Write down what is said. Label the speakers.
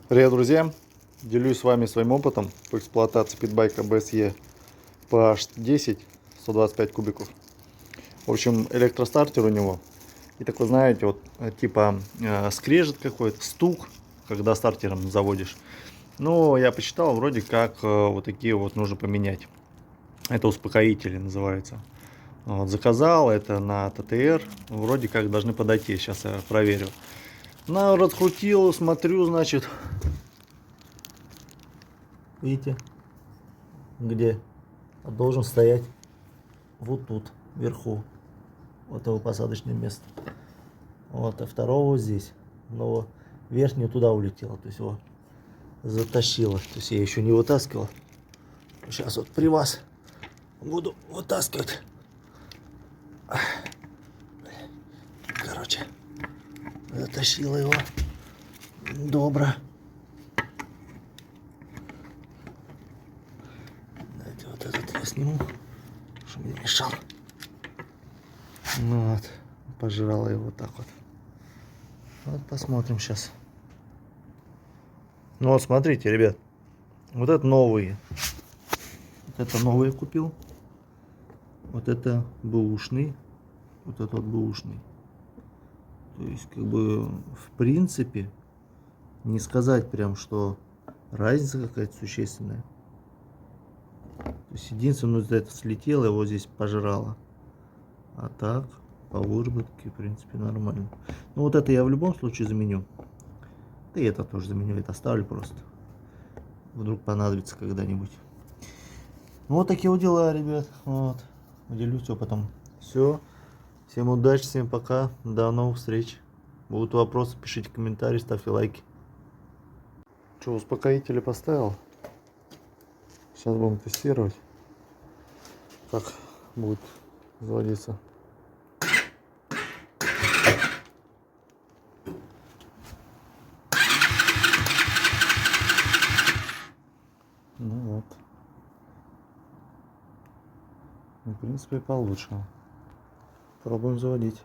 Speaker 1: Привет, друзья! Делюсь с вами своим опытом по эксплуатации питбайка BSE PH10 125 кубиков. В общем, электростартер у него. И такой, знаете, вот типа скрежет какой-то, стук, когда стартером заводишь. Но я посчитал, вроде как вот такие вот нужно поменять. Это успокоители называется. Вот, заказал это на ТТР. Вроде как должны подойти. Сейчас я проверю. Раскрутил, смотрю, значит. Видите, где должен стоять вот тут, вверху, вот его посадочное место. Вот, а второго здесь. Но верхний туда улетел, то есть его затащило. То есть я еще не вытаскивал. Сейчас вот при вас буду вытаскивать. Короче, затащило его. Добро. Давайте вот этот я сниму, чтобы не мешал. Ну вот, пожрала его вот так вот. Вот посмотрим сейчас. Ну вот смотрите, ребят. Вот это новые. Вот это новые купил. Вот это бэушный. Вот этот бэушный. То есть, как бы, в принципе, не сказать прям, что разница какая-то существенная. То есть, единственное, вот это слетело, его здесь пожрало. А так, по выработке, в принципе, нормально. Ну, вот это я в любом случае заменю. Да и это тоже заменю, это оставлю просто. Вдруг понадобится когда-нибудь. Ну, вот такие вот дела, ребят. Вот. Делюсь опытом. Все. Всем удачи, всем пока. До новых встреч. Будут вопросы, пишите комментарии, ставьте лайки. Что, успокоители поставил? Сейчас будем тестировать, как будет заводиться. Ну вот. В принципе, получше. Пробуем заводить.